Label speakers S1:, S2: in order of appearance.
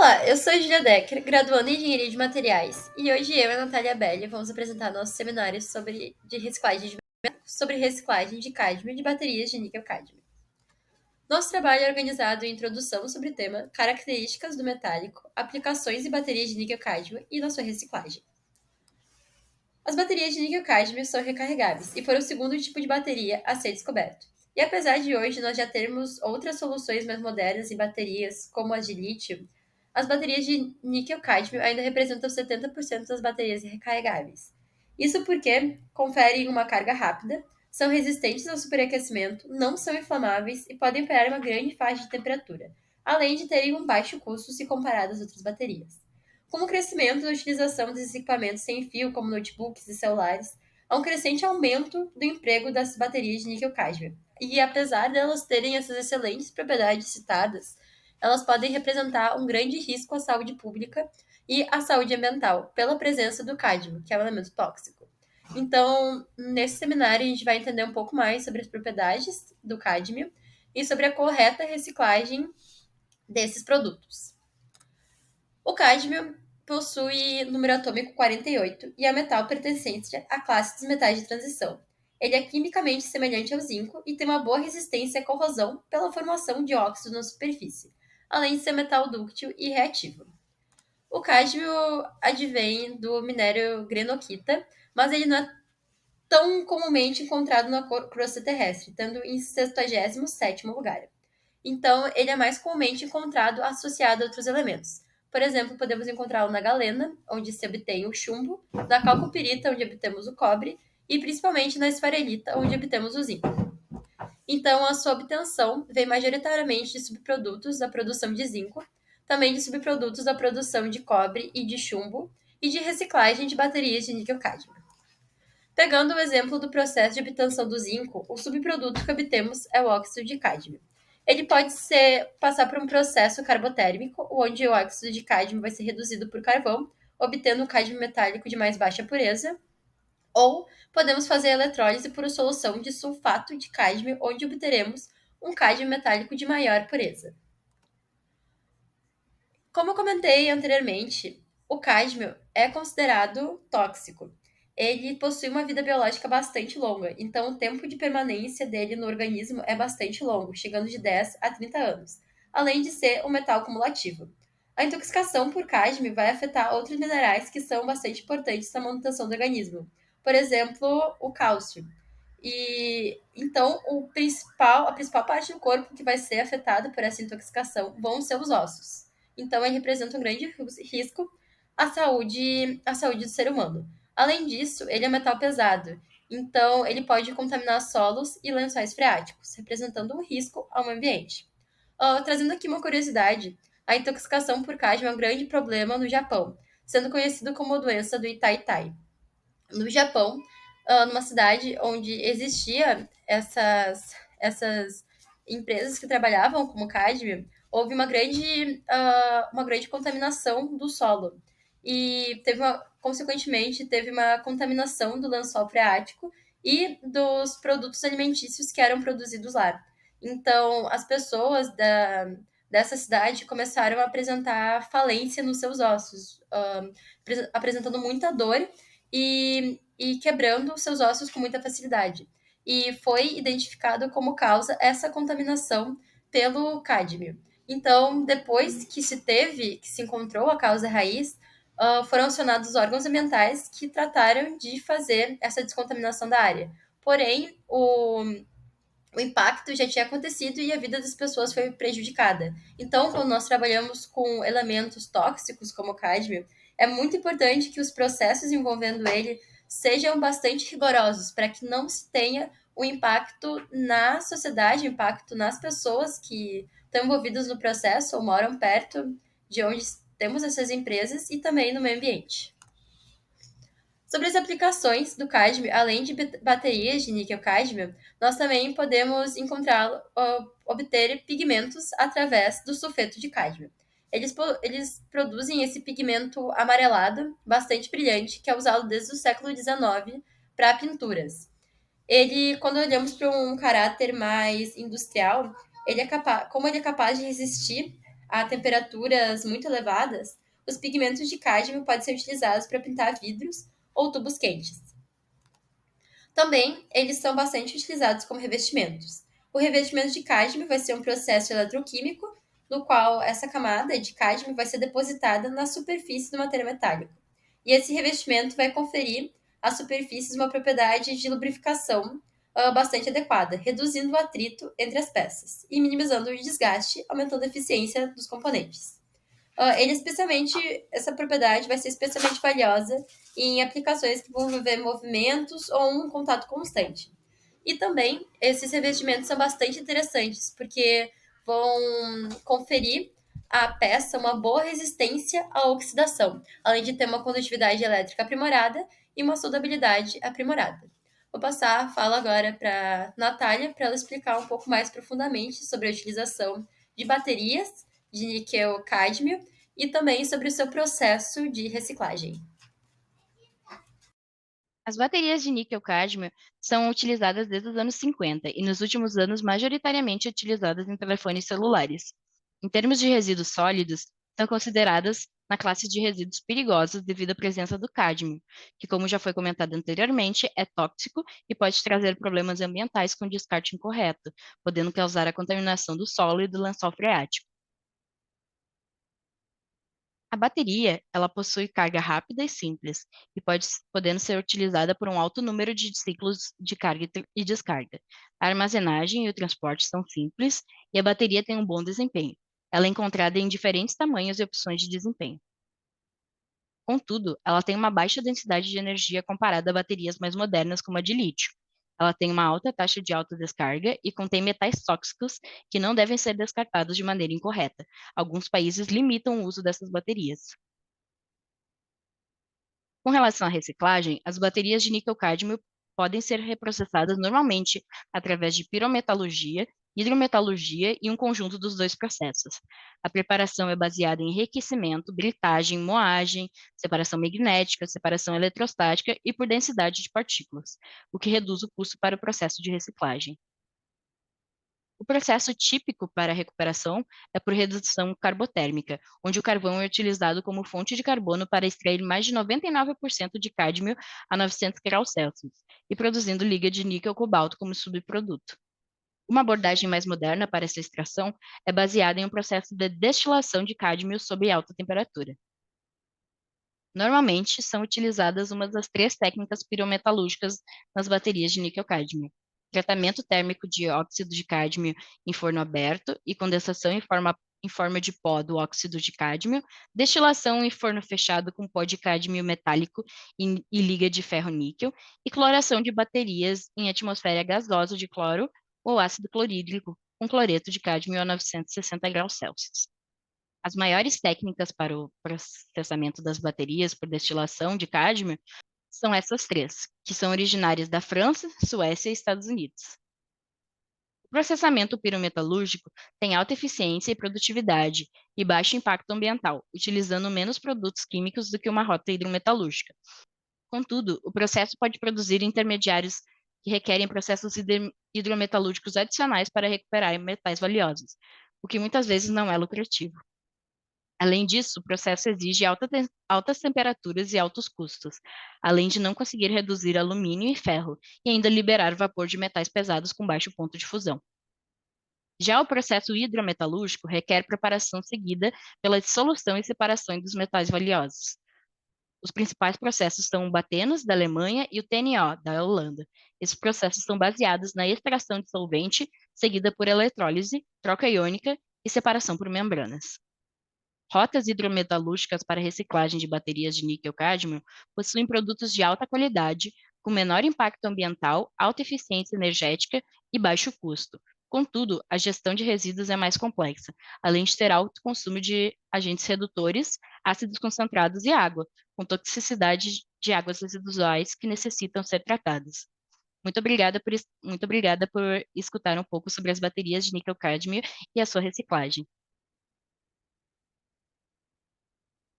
S1: Olá, eu sou a Julia Decker, graduanda em Engenharia de Materiais, e hoje eu e a Natália Belli vamos apresentar nosso seminário sobre reciclagem de cádmio de baterias de níquel-cádmio. Nosso trabalho é organizado em introdução sobre o tema características do metálico, aplicações de baterias de níquel-cádmio e na sua reciclagem. As baterias de níquel-cádmio são recarregáveis e foram o segundo tipo de bateria a ser descoberto. E apesar de hoje nós já termos outras soluções mais modernas em baterias, como as de lítio, as baterias de níquel-cádmio ainda representam 70% das baterias recarregáveis. Isso porque conferem uma carga rápida, são resistentes ao superaquecimento, não são inflamáveis e podem operar uma grande faixa de temperatura, além de terem um baixo custo se comparadas às outras baterias. Com o crescimento da utilização desses equipamentos sem fio, como notebooks e celulares, há um crescente aumento do emprego das baterias de níquel-cádmio. E apesar delas terem essas excelentes propriedades citadas, elas podem representar um grande risco à saúde pública e à saúde ambiental, pela presença do cádmio, que é um elemento tóxico. Então, nesse seminário, a gente vai entender um pouco mais sobre as propriedades do cádmio e sobre a correta reciclagem desses produtos. O cádmio possui número atômico 48 e é um metal pertencente à classe dos metais de transição. Ele é quimicamente semelhante ao zinco e tem uma boa resistência à corrosão pela formação de óxidos na superfície, além de ser metal dúctil e reativo. O cádmio advém do minério grenoquita, mas ele não é tão comumente encontrado na crosta terrestre, estando em 67º lugar. Então, ele é mais comumente encontrado associado a outros elementos. Por exemplo, podemos encontrá-lo na galena, onde se obtém o chumbo, na calcopirita, onde obtemos o cobre, e principalmente na esfarelita, onde obtemos o zinco. Então, a sua obtenção vem majoritariamente de subprodutos da produção de zinco, também de subprodutos da produção de cobre e de chumbo, e de reciclagem de baterias de níquel-cádmio. Pegando o exemplo do processo de obtenção do zinco, o subproduto que obtemos é o óxido de cádmio. Ele pode passar por um processo carbotérmico, onde o óxido de cádmio vai ser reduzido por carvão, obtendo um cádmio metálico de mais baixa pureza, ou podemos fazer a eletrólise por solução de sulfato de cádmio, onde obteremos um cádmio metálico de maior pureza. Como eu comentei anteriormente, o cádmio é considerado tóxico. Ele possui uma vida biológica bastante longa, então o tempo de permanência dele no organismo é bastante longo, chegando de 10 a 30 anos, além de ser um metal cumulativo. A intoxicação por cádmio vai afetar outros minerais que são bastante importantes na manutenção do organismo, por exemplo, o cálcio. E então a principal parte do corpo que vai ser afetada por essa intoxicação vão ser os ossos. Então ele representa um grande risco à saúde do ser humano. Além disso, ele é metal pesado, então ele pode contaminar solos e lençóis freáticos, representando um risco ao meio ambiente. Trazendo aqui uma curiosidade, a intoxicação por cádmio é um grande problema no Japão, sendo conhecido como a doença do Itai-Tai. No Japão, numa cidade onde existia essas empresas que trabalhavam como cádmio, houve uma grande contaminação do solo. E consequentemente, teve uma contaminação do lençol freático e dos produtos alimentícios que eram produzidos lá. Então, as pessoas dessa cidade começaram a apresentar falência nos seus ossos, apresentando muita dor e quebrando seus ossos com muita facilidade. E foi identificado como causa essa contaminação pelo cádmio. Então, depois que se encontrou a causa raiz, foram acionados os órgãos ambientais que trataram de fazer essa descontaminação da área. Porém, o impacto já tinha acontecido e a vida das pessoas foi prejudicada. Então, quando nós trabalhamos com elementos tóxicos como o cádmio, é muito importante que os processos envolvendo ele sejam bastante rigorosos para que não se tenha um impacto na sociedade, um impacto nas pessoas que estão envolvidas no processo ou moram perto de onde temos essas empresas e também no meio ambiente. Sobre as aplicações do cádmio, além de baterias de níquel-cádmio, nós também podemos obter pigmentos através do sulfeto de cádmio. Eles produzem esse pigmento amarelado, bastante brilhante, que é usado desde o século XIX para pinturas. Quando olhamos para um caráter mais industrial, como ele é capaz de resistir a temperaturas muito elevadas, os pigmentos de cádmio podem ser utilizados para pintar vidros ou tubos quentes. Também, eles são bastante utilizados como revestimentos. O revestimento de cádmio vai ser um processo eletroquímico no qual essa camada de cádmio vai ser depositada na superfície do material metálico. E esse revestimento vai conferir às superfícies uma propriedade de lubrificação bastante adequada, reduzindo o atrito entre as peças e minimizando o desgaste, aumentando a eficiência dos componentes. Essa propriedade vai ser especialmente valiosa em aplicações que vão envolver movimentos ou um contato constante. E também, esses revestimentos são bastante interessantes, porque vão conferir à peça uma boa resistência à oxidação, além de ter uma condutividade elétrica aprimorada e uma soldabilidade aprimorada. Vou passar a fala agora para Natália, para ela explicar um pouco mais profundamente sobre a utilização de baterias de níquel-cádmio e também sobre o seu processo de reciclagem.
S2: As baterias de níquel-cádmio são utilizadas desde os anos 50 e nos últimos anos majoritariamente utilizadas em telefones celulares. Em termos de resíduos sólidos, são consideradas na classe de resíduos perigosos devido à presença do cádmio, que, como já foi comentado anteriormente, é tóxico e pode trazer problemas ambientais com descarte incorreto, podendo causar a contaminação do solo e do lençol freático. A bateria, ela possui carga rápida e simples, e podendo ser utilizada por um alto número de ciclos de carga e descarga. A armazenagem e o transporte são simples, e a bateria tem um bom desempenho. Ela é encontrada em diferentes tamanhos e opções de desempenho. Contudo, ela tem uma baixa densidade de energia comparada a baterias mais modernas como a de lítio. Ela tem uma alta taxa de autodescarga e contém metais tóxicos que não devem ser descartados de maneira incorreta. Alguns países limitam o uso dessas baterias. Com relação à reciclagem, as baterias de níquel-cádmio podem ser reprocessadas normalmente através de pirometalurgia, hidrometalurgia e um conjunto dos dois processos. A preparação é baseada em enriquecimento, britagem, moagem, separação magnética, separação eletrostática e por densidade de partículas, o que reduz o custo para o processo de reciclagem. O processo típico para a recuperação é por redução carbotérmica, onde o carvão é utilizado como fonte de carbono para extrair mais de 99% de cádmio a 900 graus Celsius e produzindo liga de níquel-cobalto como subproduto. Uma abordagem mais moderna para essa extração é baseada em um processo de destilação de cádmio sob alta temperatura. Normalmente, são utilizadas uma das três técnicas pirometalúrgicas nas baterias de níquel-cádmio: tratamento térmico de óxido de cádmio em forno aberto e condensação em forma de pó do óxido de cádmio, destilação em forno fechado com pó de cádmio metálico e liga de ferro-níquel, e cloração de baterias em atmosfera gasosa de cloro ou ácido clorídrico com cloreto de cádmio a 960 graus Celsius. As maiores técnicas para o processamento das baterias por destilação de cádmio são essas três, que são originárias da França, Suécia e Estados Unidos. O processamento pirometalúrgico tem alta eficiência e produtividade e baixo impacto ambiental, utilizando menos produtos químicos do que uma rota hidrometalúrgica. Contudo, o processo pode produzir intermediários que requerem processos hidrometalúrgicos adicionais para recuperar metais valiosos, o que muitas vezes não é lucrativo. Além disso, o processo exige altas temperaturas e altos custos, além de não conseguir reduzir alumínio e ferro, e ainda liberar vapor de metais pesados com baixo ponto de fusão. Já o processo hidrometalúrgico requer preparação seguida pela dissolução e separação dos metais valiosos. Os principais processos são o Batenos, da Alemanha, e o TNO, da Holanda. Esses processos são baseados na extração de solvente, seguida por eletrólise, troca iônica e separação por membranas. Rotas hidrometalúrgicas para reciclagem de baterias de níquel-cádmio possuem produtos de alta qualidade, com menor impacto ambiental, alta eficiência energética e baixo custo. Contudo, a gestão de resíduos é mais complexa, além de ter alto consumo de agentes redutores, ácidos concentrados e água, com toxicidade de águas residuais que necessitam ser tratadas. Muito obrigada por escutar um pouco sobre as baterias de níquel-cádmio e a sua reciclagem.